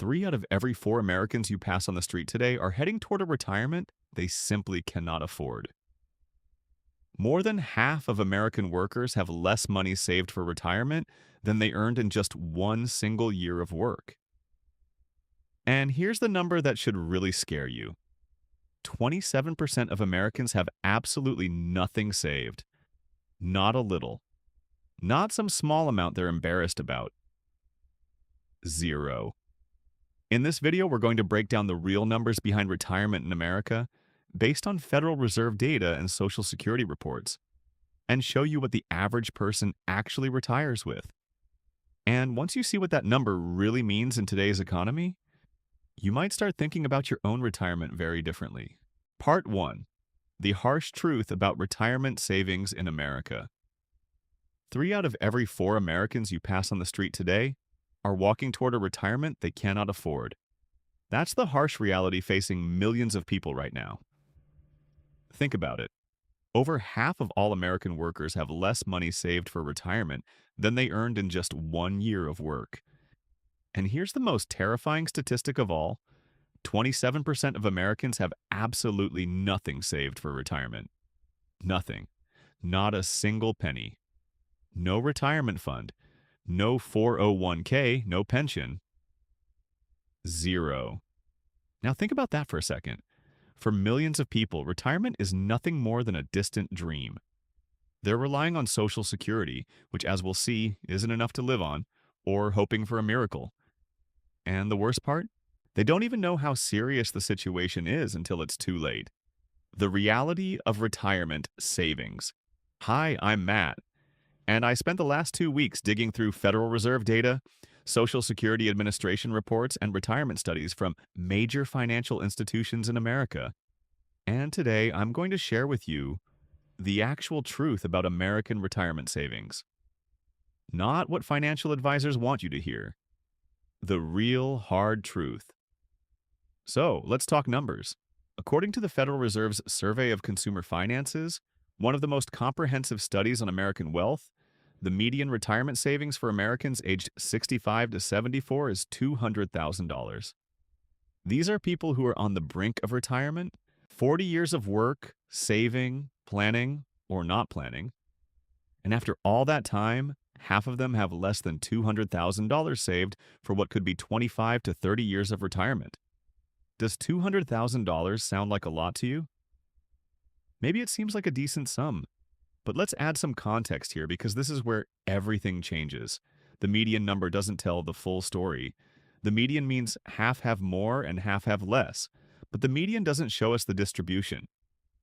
3 out of every 4 Americans you pass on the street today are heading toward a retirement they simply cannot afford. More than half of American workers have less money saved for retirement than they earned in just one single year of work. And here's the number that should really scare you. 27% of Americans have absolutely nothing saved. Not a little. Not some small amount they're embarrassed about. Zero. In this video, we're going to break down the real numbers behind retirement in America based on Federal Reserve data and Social Security reports, and show you what the average person actually retires with. And once you see what that number really means in today's economy, you might start thinking about your own retirement very differently. Part 1. The harsh truth about retirement savings in America. 3 out of every 4 Americans you pass on the street today are walking toward a retirement they cannot afford. That's the harsh reality facing millions of people right now. Think about it. Over half of all American workers have less money saved for retirement than they earned in just one year of work. And here's the most terrifying statistic of all. 27% of Americans have absolutely nothing saved for retirement. Nothing. Not a single penny. No retirement fund. No 401k, no pension. Zero. Now think about that for a second. For millions of people, retirement is nothing more than a distant dream. They're relying on Social Security, which, as we'll see, isn't enough to live on, or hoping for a miracle. And the worst part? They don't even know how serious the situation is until it's too late. The reality of retirement savings. Hi, I'm Matt, and I spent the last 2 weeks digging through Federal Reserve data, Social Security Administration reports, and retirement studies from major financial institutions in America. And today, I'm going to share with you the actual truth about American retirement savings. Not what financial advisors want you to hear. The real hard truth. So, let's talk numbers. According to the Federal Reserve's Survey of Consumer Finances, one of the most comprehensive studies on American wealth, the median retirement savings for Americans aged 65 to 74 is $200,000. These are people who are on the brink of retirement, 40 years of work, saving, planning, or not planning. And after all that time, half of them have less than $200,000 saved for what could be 25 to 30 years of retirement. Does $200,000 sound like a lot to you? Maybe it seems like a decent sum. But let's add some context here because this is where everything changes. The median number doesn't tell the full story. The median means half have more and half have less, but the median doesn't show us the distribution.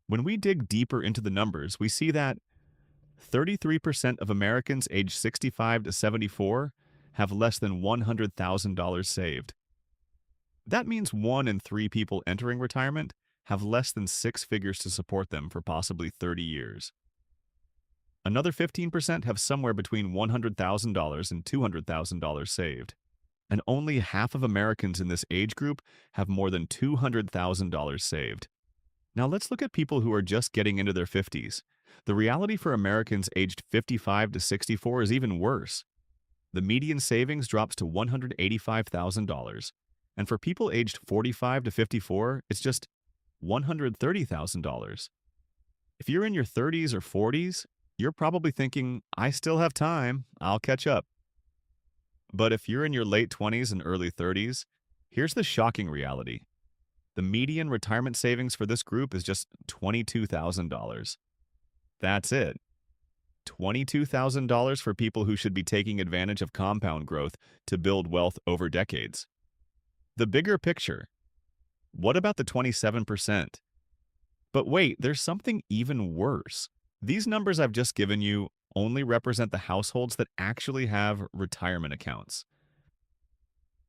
When we dig deeper into the numbers, we see that 33% of Americans aged 65 to 74 have less than $100,000 saved. That means 1 in 3 people entering retirement have less than 6 figures to support them for possibly 30 years. Another 15% have somewhere between $100,000 and $200,000 saved. And only half of Americans in this age group have more than $200,000 saved. Now let's look at people who are just getting into their 50s. The reality for Americans aged 55 to 64 is even worse. The median savings drops to $185,000. And for people aged 45 to 54, it's just $130,000. If you're in your 30s or 40s, you're probably thinking, I still have time, I'll catch up. But if you're in your late 20s and early 30s, here's the shocking reality. The median retirement savings for this group is just $22,000. That's it. $22,000 for people who should be taking advantage of compound growth to build wealth over decades. The bigger picture. What about the 27%? But wait, there's something even worse. These numbers I've just given you only represent the households that actually have retirement accounts.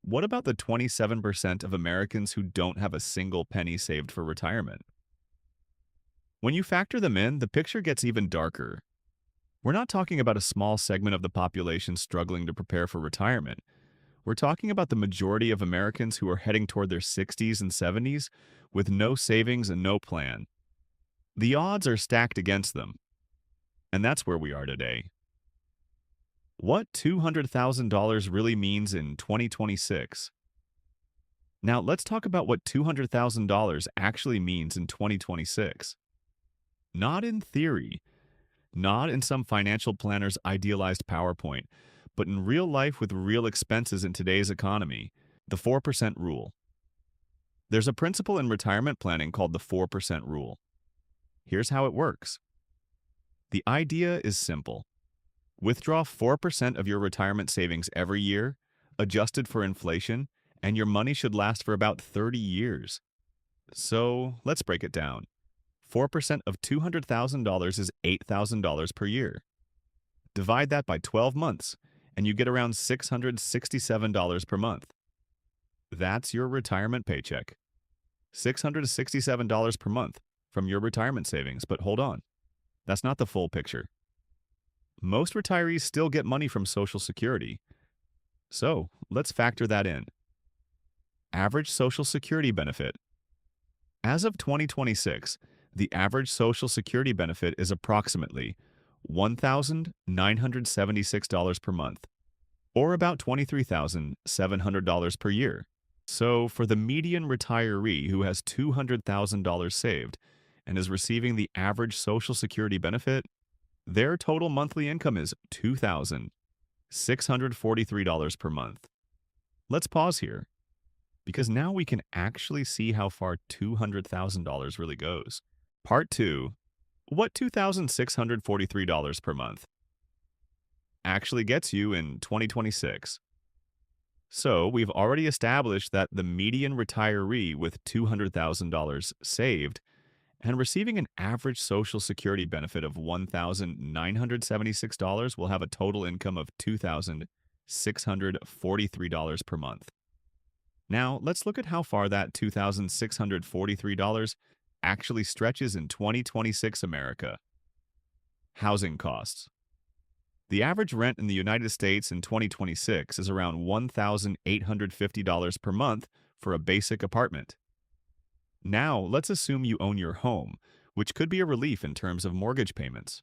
What about the 27% of Americans who don't have a single penny saved for retirement? When you factor them in, the picture gets even darker. We're not talking about a small segment of the population struggling to prepare for retirement. We're talking about the majority of Americans who are heading toward their 60s and 70s with no savings and no plan. The odds are stacked against them. And that's where we are today. What $200,000 really means in 2026. Now, let's talk about what $200,000 actually means in 2026. Not in theory, not in some financial planner's idealized PowerPoint, but in real life with real expenses in today's economy. The 4% rule. There's a principle in retirement planning called the 4% rule. Here's how it works. The idea is simple. Withdraw 4% of your retirement savings every year, adjusted for inflation, and your money should last for about 30 years. So let's break it down. 4% of $200,000 is $8,000 per year. Divide that by 12 months, and you get around $667 per month. That's your retirement paycheck. $667 per month from your retirement savings. But hold on, that's not the full picture. Most retirees still get money from Social Security. So let's factor that in. Average Social Security benefit. As of 2026, the average Social Security benefit is approximately $1,976 per month, or about $23,700 per year. So for the median retiree who has $200,000 saved and is receiving the average Social Security benefit, their total monthly income is $2,643 per month. Let's pause here, because now we can actually see how far $200,000 really goes. Part 2. What $2,643 per month actually gets you in 2026? So we've already established that the median retiree with $200,000 saved and receiving an average Social Security benefit of $1,976 will have a total income of $2,643 per month. Now, let's look at how far that $2,643 actually stretches in 2026 America. Housing costs. The average rent in the United States in 2026 is around $1,850 per month for a basic apartment. Now, let's assume you own your home, which could be a relief in terms of mortgage payments.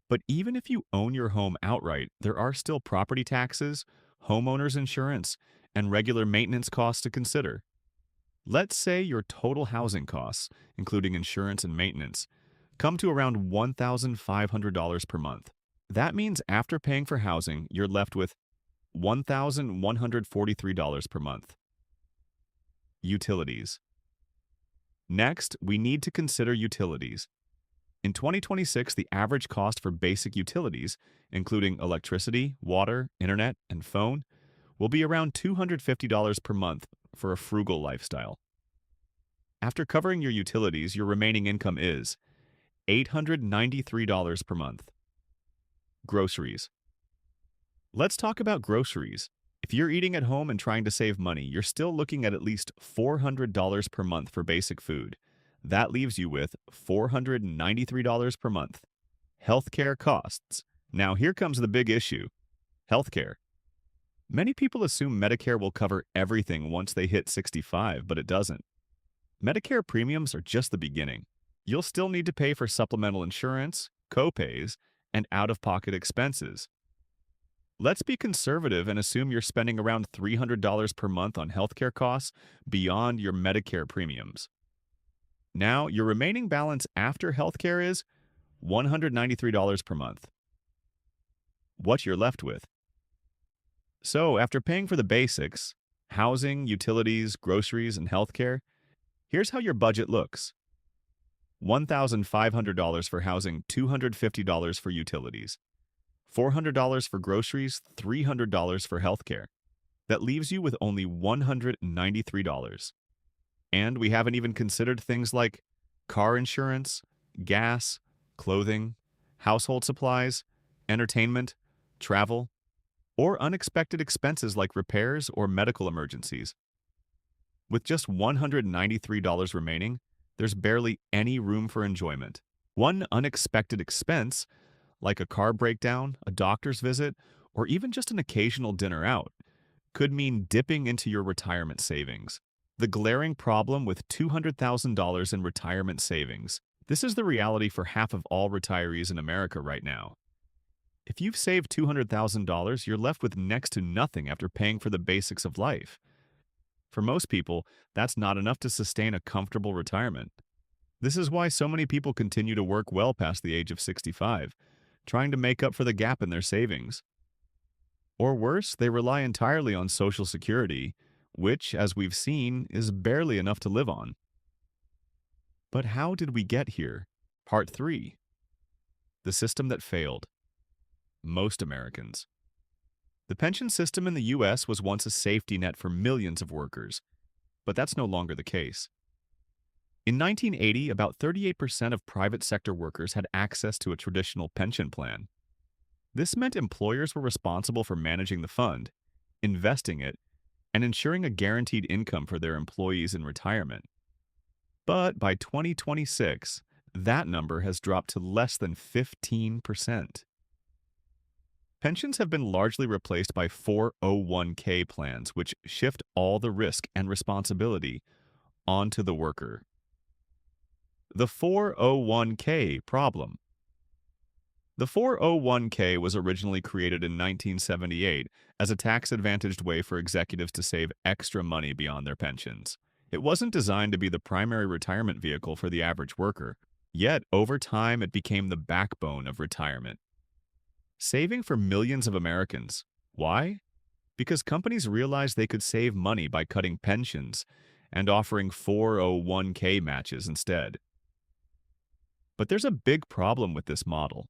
But even if you own your home outright, there are still property taxes, homeowners insurance, and regular maintenance costs to consider. Let's say your total housing costs, including insurance and maintenance, come to around $1,500 per month. That means after paying for housing, you're left with $1,143 per month. Utilities. Next, we need to consider utilities. In 2026, the average cost for basic utilities, including electricity, water, internet, and phone, will be around $250 per month for a frugal lifestyle. After covering your utilities, your remaining income is $893 per month. Groceries. Let's talk about groceries. If you're eating at home and trying to save money, you're still looking at least $400 per month for basic food. That leaves you with $493 per month. Healthcare costs. Now here comes the big issue. Healthcare. Many people assume Medicare will cover everything once they hit 65, but it doesn't. Medicare premiums are just the beginning. You'll still need to pay for supplemental insurance, co-pays, and out-of-pocket expenses. Let's be conservative and assume you're spending around $300 per month on healthcare costs beyond your Medicare premiums. Now, your remaining balance after healthcare is $193 per month. What you're left with. So, after paying for the basics, housing, utilities, groceries, and healthcare, here's how your budget looks. $1,500 for housing, $250 for utilities, $400 for groceries, $300 for healthcare. That leaves you with only $193. And we haven't even considered things like car insurance, gas, clothing, household supplies, entertainment, travel, or unexpected expenses like repairs or medical emergencies. With just $193 remaining, there's barely any room for enjoyment. One unexpected expense, like a car breakdown, a doctor's visit, or even just an occasional dinner out, could mean dipping into your retirement savings. The glaring problem with $200,000 in retirement savings. This is the reality for half of all retirees in America right now. If you've saved $200,000, you're left with next to nothing after paying for the basics of life. For most people, that's not enough to sustain a comfortable retirement. This is why so many people continue to work well past the age of 65, trying to make up for the gap in their savings. Or worse, they rely entirely on Social Security, which, as we've seen, is barely enough to live on. But how did we get here? Part 3. The system that failed. Most Americans. The pension system in the U.S. was once a safety net for millions of workers, but that's no longer the case. In 1980, about 38% of private sector workers had access to a traditional pension plan. This meant employers were responsible for managing the fund, investing it, and ensuring a guaranteed income for their employees in retirement. But by 2026, that number has dropped to less than 15%. Pensions have been largely replaced by 401k plans, which shift all the risk and responsibility onto the worker. The 401k problem. The 401k was originally created in 1978 as a tax-advantaged way for executives to save extra money beyond their pensions. It wasn't designed to be the primary retirement vehicle for the average worker, yet over time it became the backbone of retirement. Saving for millions of Americans. Why? Because companies realized they could save money by cutting pensions and offering 401k matches instead. But there's a big problem with this model.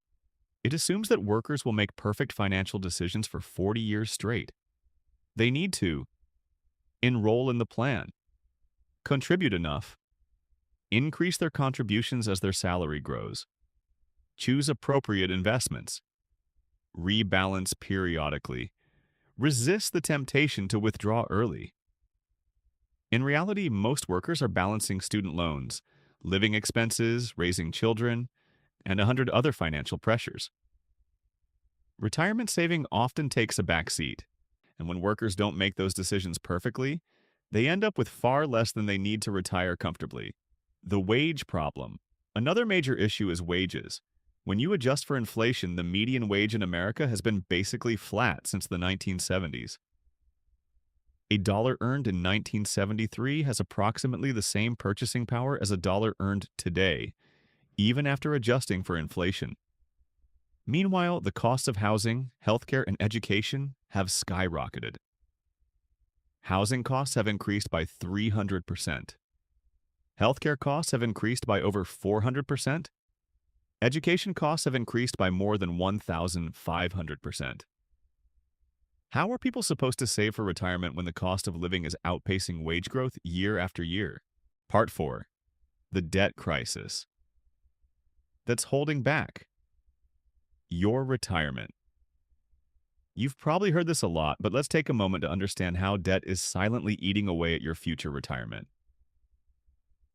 It assumes that workers will make perfect financial decisions for 40 years straight. They need to enroll in the plan, contribute enough, increase their contributions as their salary grows, choose appropriate investments, rebalance periodically, resist the temptation to withdraw early. In reality, most workers are balancing student loans, living expenses, raising children, and 100 other financial pressures. Retirement saving often takes a back seat, and when workers don't make those decisions perfectly, they end up with far less than they need to retire comfortably. The wage problem. Another major issue is wages. When you adjust for inflation, the median wage in America has been basically flat since the 1970s. A dollar earned in 1973 has approximately the same purchasing power as a dollar earned today, even after adjusting for inflation. Meanwhile, the costs of housing, healthcare, and education have skyrocketed. Housing costs have increased by 300%. Healthcare costs have increased by over 400%. Education costs have increased by more than 1,500%. How are people supposed to save for retirement when the cost of living is outpacing wage growth year after year? Part 4. The debt crisis. That's holding back your retirement. You've probably heard this a lot, but let's take a moment to understand how debt is silently eating away at your future retirement.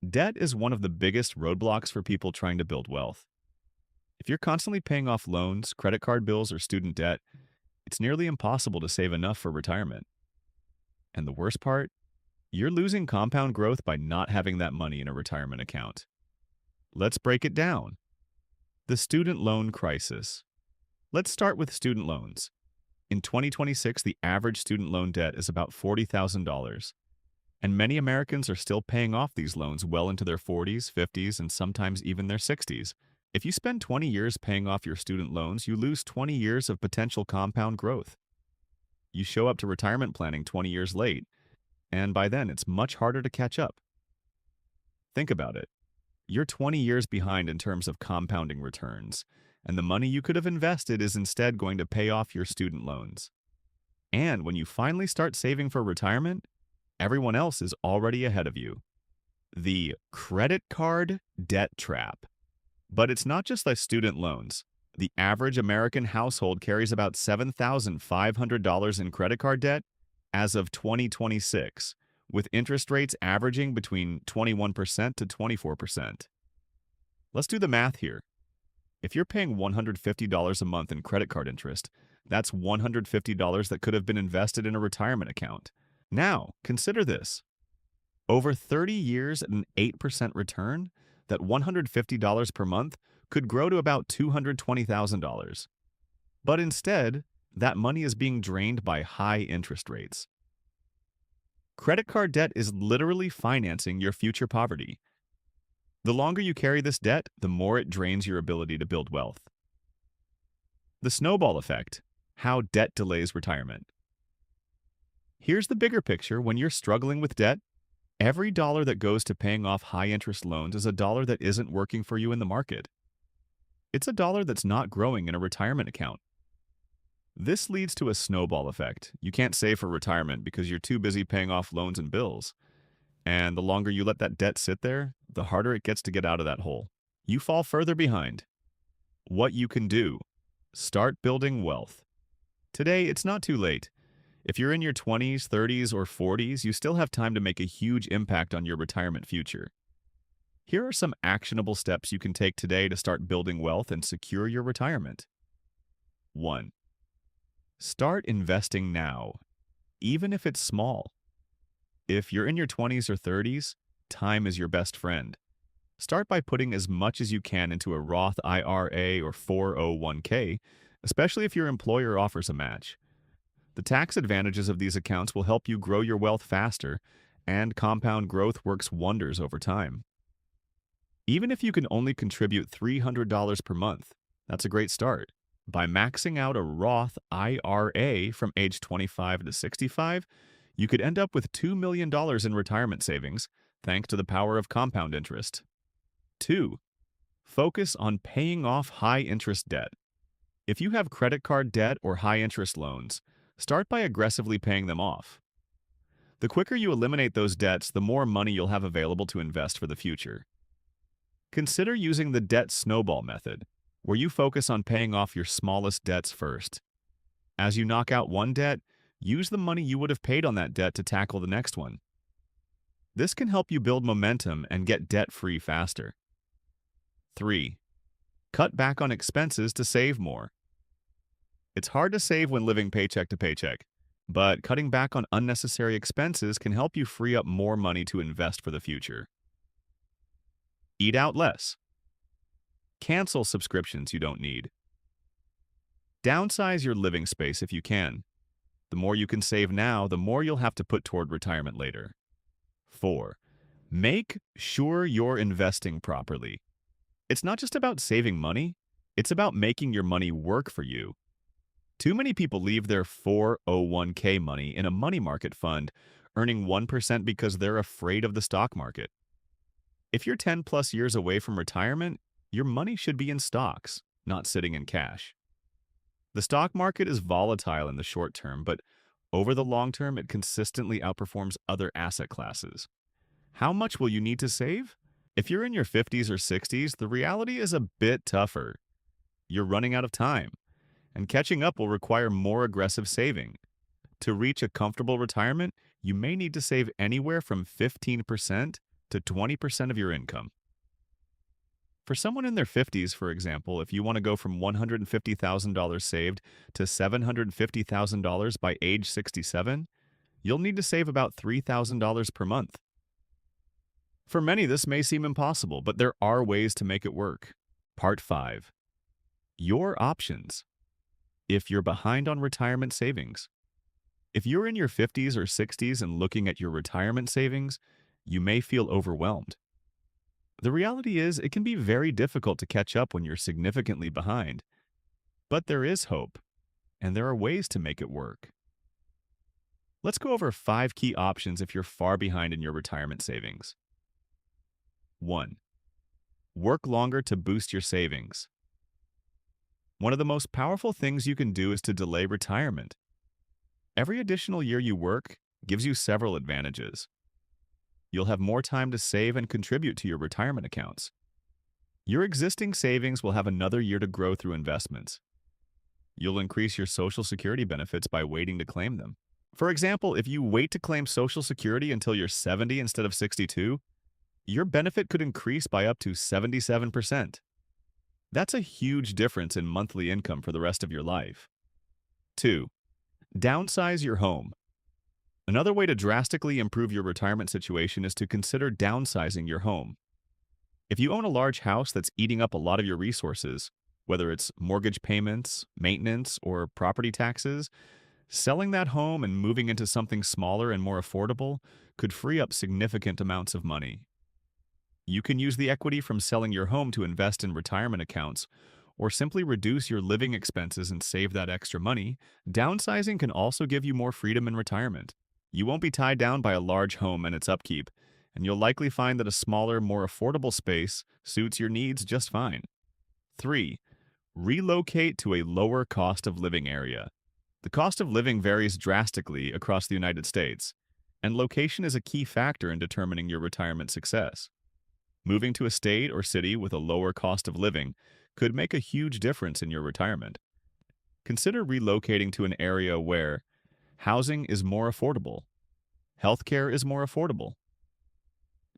Debt is one of the biggest roadblocks for people trying to build wealth. If you're constantly paying off loans, credit card bills, or student debt, it's nearly impossible to save enough for retirement. And the worst part? You're losing compound growth by not having that money in a retirement account. Let's break it down. The student loan crisis. Let's start with student loans. In 2026, the average student loan debt is about $40,000, and many Americans are still paying off these loans well into their 40s, 50s, and sometimes even their 60s. If you spend 20 years paying off your student loans, you lose 20 years of potential compound growth. You show up to retirement planning 20 years late, and by then it's much harder to catch up. Think about it. You're 20 years behind in terms of compounding returns, and the money you could have invested is instead going to pay off your student loans. And when you finally start saving for retirement, everyone else is already ahead of you. The credit card debt trap. But it's not just like student loans. The average American household carries about $7,500 in credit card debt as of 2026, with interest rates averaging between 21% to 24%. Let's do the math here. If you're paying $150 a month in credit card interest, that's $150 that could have been invested in a retirement account. Now, consider this. Over 30 years at an 8% return, that $150 per month could grow to about $220,000. But instead, that money is being drained by high interest rates. Credit card debt is literally financing your future poverty. The longer you carry this debt, the more it drains your ability to build wealth. The snowball effect: how debt delays retirement. Here's the bigger picture: when you're struggling with debt, every dollar that goes to paying off high interest loans is a dollar that isn't working for you in the market. It's a dollar that's not growing in a retirement account. This leads to a snowball effect. You can't save for retirement because you're too busy paying off loans and bills. And the longer you let that debt sit there, the harder it gets to get out of that hole. You fall further behind. What you can do: start building wealth. Today, it's not too late. If you're in your 20s, 30s, or 40s, you still have time to make a huge impact on your retirement future. Here are some actionable steps you can take today to start building wealth and secure your retirement. 1. Start investing now, even if it's small. If you're in your 20s or 30s, time is your best friend. Start by putting as much as you can into a Roth IRA or 401k, especially if your employer offers a match. The tax advantages of these accounts will help you grow your wealth faster, and compound growth works wonders over time. Even if you can only contribute $300 per month, that's a great start. By maxing out a Roth IRA from age 25 to 65, you could end up with $2 million in retirement savings, thanks to the power of compound interest. 2. Focus on paying off high-interest debt. If you have credit card debt or high-interest loans, start by aggressively paying them off. The quicker you eliminate those debts, the more money you'll have available to invest for the future. Consider using the debt snowball method, where you focus on paying off your smallest debts first. As you knock out one debt, use the money you would have paid on that debt to tackle the next one. This can help you build momentum and get debt-free faster. 3. Cut back on expenses to save more. It's hard to save when living paycheck to paycheck, but cutting back on unnecessary expenses can help you free up more money to invest for the future. Eat out less. Cancel subscriptions you don't need. Downsize your living space if you can. The more you can save now, the more you'll have to put toward retirement later. 4. Make sure you're investing properly. It's not just about saving money, it's about making your money work for you. Too many people leave their 401k money in a money market fund, earning 1% because they're afraid of the stock market. If you're 10 plus years away from retirement, your money should be in stocks, not sitting in cash. The stock market is volatile in the short term, but over the long term, it consistently outperforms other asset classes. How much will you need to save? If you're in your 50s or 60s, the reality is a bit tougher. You're running out of time, and catching up will require more aggressive saving. To reach a comfortable retirement, you may need to save anywhere from 15% to 20% of your income. For someone in their 50s, for example, if you want to go from $150,000 saved to $750,000 by age 67, you'll need to save about $3,000 per month. For many, this may seem impossible, but there are ways to make it work. Part 5. Your options. If you're behind on retirement savings. If you're in your 50s or 60s and looking at your retirement savings, you may feel overwhelmed. The reality is, it can be very difficult to catch up when you're significantly behind. But there is hope, and there are ways to make it work. Let's go over 5 key options if you're far behind in your retirement savings. 1. Work longer to boost your savings. One of the most powerful things you can do is to delay retirement. Every additional year you work gives you several advantages. You'll have more time to save and contribute to your retirement accounts. Your existing savings will have another year to grow through investments. You'll increase your Social Security benefits by waiting to claim them. For example, if you wait to claim Social Security until you're 70 instead of 62, your benefit could increase by up to 77%. That's a huge difference in monthly income for the rest of your life. 2. Downsize your home. Another way to drastically improve your retirement situation is to consider downsizing your home. If you own a large house that's eating up a lot of your resources, whether it's mortgage payments, maintenance, or property taxes, Selling that home and moving into something smaller and more affordable could free up significant amounts of money. You can use the equity from selling your home to invest in retirement accounts, or simply reduce your living expenses and save that extra money. Downsizing can also give you more freedom in retirement. You won't be tied down by a large home and its upkeep, and you'll likely find that a smaller, more affordable space suits your needs just fine. 3. Relocate to a lower cost of living area. The cost of living varies drastically across the United States, and location is a key factor in determining your retirement success. Moving to a state or city with a lower cost of living could make a huge difference in your retirement. Consider relocating to an area where housing is more affordable, healthcare is more affordable,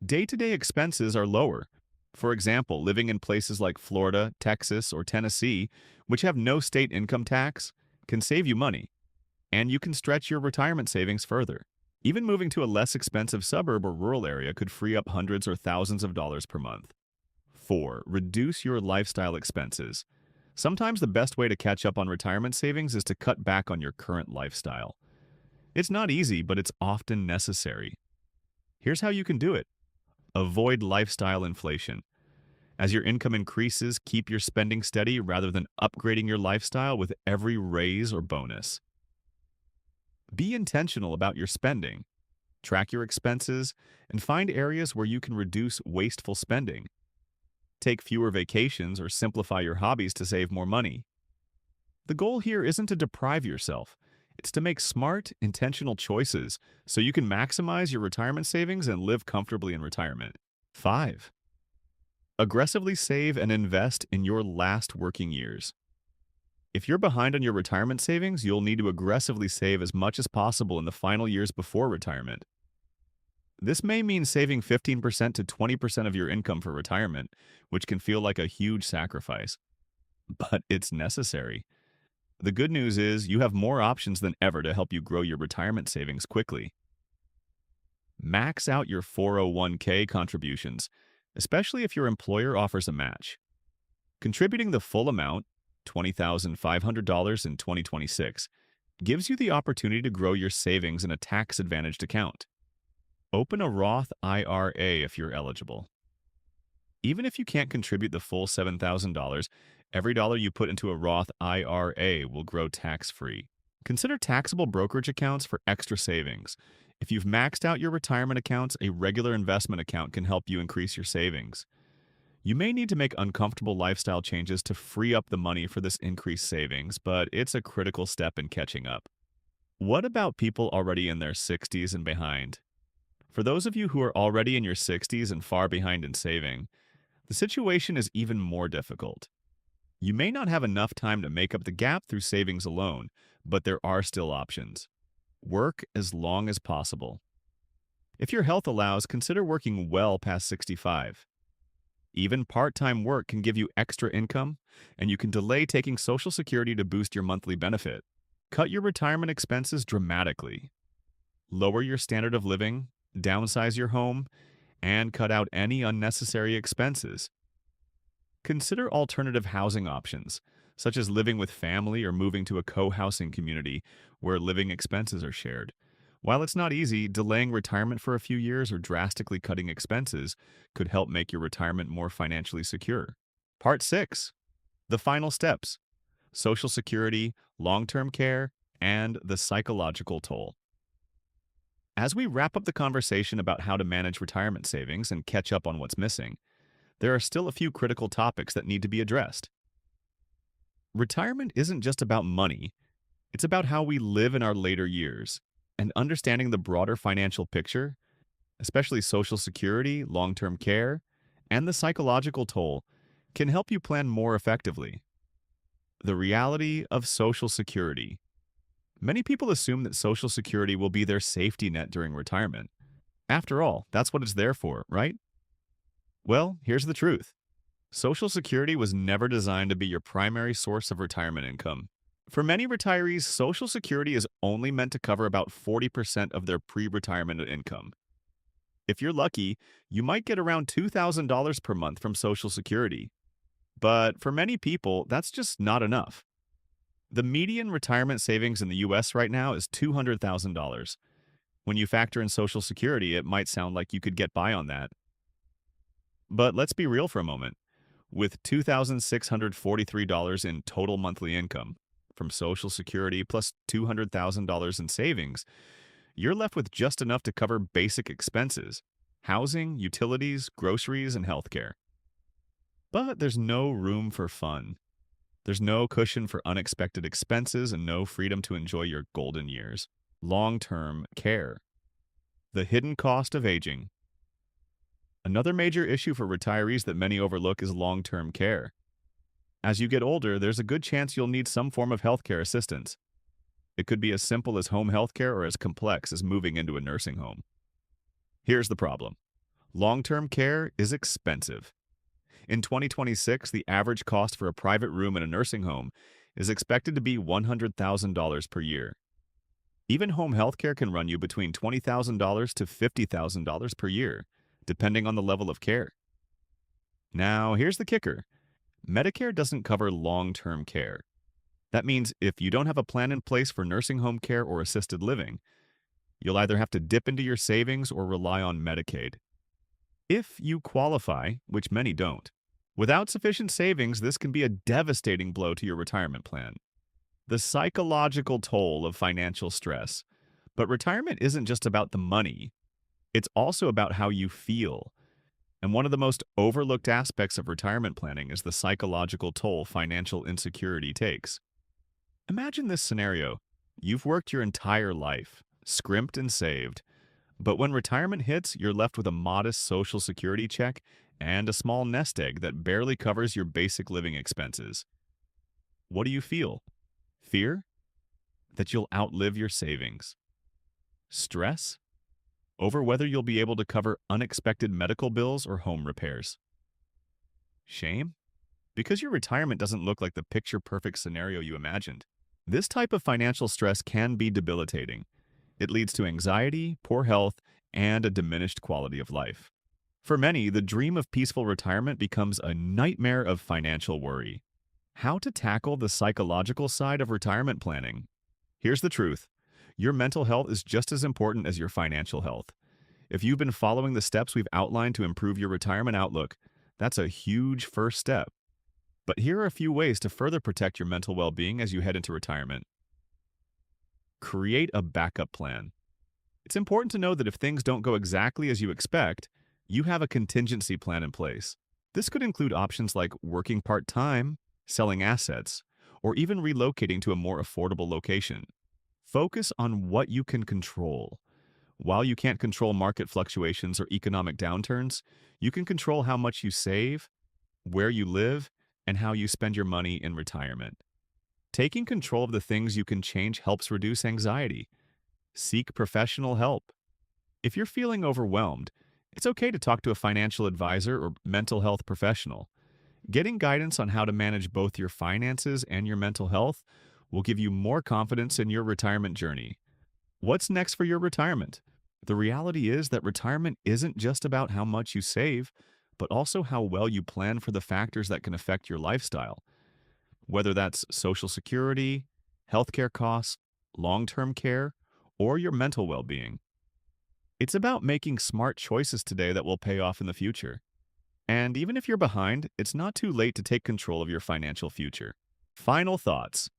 day-to-day expenses are lower. For example, living in places like Florida, Texas, or Tennessee, which have no state income tax, can save you money, and you can stretch your retirement savings further. Even moving to a less expensive suburb or rural area could free up hundreds or thousands of dollars per month. 4. Reduce your lifestyle expenses. Sometimes the best way to catch up on retirement savings is to cut back on your current lifestyle. It's not easy, but it's often necessary. Here's how you can do it. Avoid lifestyle inflation. As your income increases, keep your spending steady rather than upgrading your lifestyle with every raise or bonus. Be intentional about your spending. Track your expenses and find areas where you can reduce wasteful spending. Take fewer vacations or simplify your hobbies to save more money. The goal here isn't to deprive yourself. It's to make smart, intentional choices so you can maximize your retirement savings and live comfortably in retirement. 5. Aggressively save and invest in your last working years. If you're behind on your retirement savings, you'll need to aggressively save as much as possible in the final years before retirement. This may mean saving 15% to 20% of your income for retirement, which can feel like a huge sacrifice. But it's necessary. The good news is you have more options than ever to help you grow your retirement savings quickly. Max out your 401k contributions, especially if your employer offers a match. Contributing the full amount, $20,500 in 2026, gives you the opportunity to grow your savings in a tax-advantaged account. Open a Roth IRA if you're eligible. Even if you can't contribute the full $7,000, every dollar you put into a Roth IRA will grow tax-free. Consider taxable brokerage accounts for extra savings. If you've maxed out your retirement accounts, a regular investment account can help you increase your savings. You may need to make uncomfortable lifestyle changes to free up the money for this increased savings, but it's a critical step in catching up. What about people already in their 60s and behind? For those of you who are already in your 60s and far behind in saving, the situation is even more difficult. You may not have enough time to make up the gap through savings alone, but there are still options. Work as long as possible. If your health allows, consider working well past 65. Even part-time work can give you extra income, and you can delay taking Social Security to boost your monthly benefit. Cut your retirement expenses dramatically. Lower your standard of living, downsize your home, and cut out any unnecessary expenses. Consider alternative housing options, such as living with family or moving to a co-housing community where living expenses are shared. While it's not easy, delaying retirement for a few years or drastically cutting expenses could help make your retirement more financially secure. Part 6. The final steps: Social Security, long-term care, and the psychological toll. As we wrap up the conversation about how to manage retirement savings and catch up on what's missing, there are still a few critical topics that need to be addressed. Retirement isn't just about money, it's about how we live in our later years, and understanding the broader financial picture, especially Social Security, long-term care, and the psychological toll, can help you plan more effectively. The reality of Social Security. Many people assume that Social Security will be their safety net during retirement. After all, that's what it's there for, right? Well, here's the truth. Social Security was never designed to be your primary source of retirement income. For many retirees, Social Security is only meant to cover about 40% of their pre-retirement income. If you're lucky, you might get around $2,000 per month from Social Security. But for many people, that's just not enough. The median retirement savings in the US right now is $200,000. When you factor in Social Security, it might sound like you could get by on that. But let's be real for a moment. With $2,643 in total monthly income from Social Security plus $200,000 in savings, you're left with just enough to cover basic expenses: housing, utilities, groceries, and healthcare. But there's no room for fun. There's no cushion for unexpected expenses and no freedom to enjoy your golden years. Long term care. The hidden cost of aging. Another major issue for retirees that many overlook is long term care. As you get older, there's a good chance you'll need some form of healthcare assistance. It could be as simple as home healthcare or as complex as moving into a nursing home. Here's the problem: long term care is expensive. In 2026, the average cost for a private room in a nursing home is expected to be $100,000 per year. Even home healthcare can run you between $20,000 to $50,000 per year, depending on the level of care. Now, here's the kicker: Medicare doesn't cover long term care. That means if you don't have a plan in place for nursing home care or assisted living, you'll either have to dip into your savings or rely on Medicaid. If you qualify, which many don't, without sufficient savings, this can be a devastating blow to your retirement plan. The psychological toll of financial stress. But retirement isn't just about the money, it's also about how you feel. And one of the most overlooked aspects of retirement planning is the psychological toll financial insecurity takes. Imagine this scenario: you've worked your entire life, scrimped and saved, but when retirement hits, you're left with a modest Social Security check and a small nest egg that barely covers your basic living expenses. What do you feel? Fear? That you'll outlive your savings. Stress? Over whether you'll be able to cover unexpected medical bills or home repairs. Shame? Because your retirement doesn't look like the picture-perfect scenario you imagined. This type of financial stress can be debilitating. It leads to anxiety, poor health, and a diminished quality of life. For many, the dream of peaceful retirement becomes a nightmare of financial worry. How to tackle the psychological side of retirement planning? Here's the truth: your mental health is just as important as your financial health. If you've been following the steps we've outlined to improve your retirement outlook, that's a huge first step. But here are a few ways to further protect your mental well-being as you head into retirement. Create a backup plan. It's important to know that if things don't go exactly as you expect, you have a contingency plan in place. This could include options like working part-time, selling assets, or even relocating to a more affordable location. Focus on what you can control. While you can't control market fluctuations or economic downturns, you can control how much you save, where you live, and how you spend your money in retirement. Taking control of the things you can change helps reduce anxiety. Seek professional help. If you're feeling overwhelmed, it's okay to talk to a financial advisor or mental health professional. Getting guidance on how to manage both your finances and your mental health will give you more confidence in your retirement journey. What's next for your retirement? The reality is that retirement isn't just about how much you save, but also how well you plan for the factors that can affect your lifestyle. Whether that's Social Security, healthcare costs, long-term care, or your mental well-being. It's about making smart choices today that will pay off in the future. And even if you're behind, it's not too late to take control of your financial future. Final thoughts.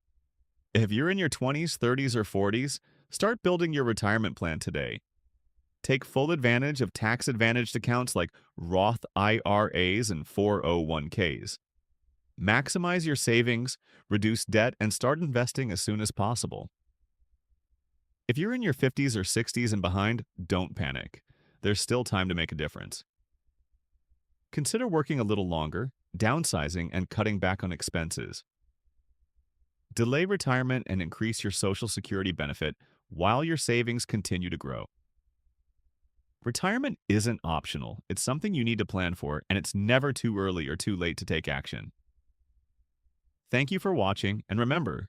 If you're in your 20s, 30s, or 40s, start building your retirement plan today. Take full advantage of tax-advantaged accounts like Roth IRAs and 401ks. Maximize your savings, reduce debt, and start investing as soon as possible. If you're in your 50s or 60s and behind, don't panic. There's still time to make a difference. Consider working a little longer, downsizing, and cutting back on expenses. Delay retirement and increase your Social Security benefit while your savings continue to grow. Retirement isn't optional. It's something you need to plan for, and it's never too early or too late to take action. Thank you for watching, and remember,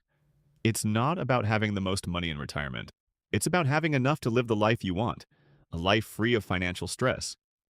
it's not about having the most money in retirement. It's about having enough to live the life you want, a life free of financial stress.